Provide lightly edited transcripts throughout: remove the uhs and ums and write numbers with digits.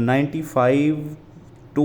95 to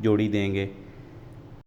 जोड़ी देंगे।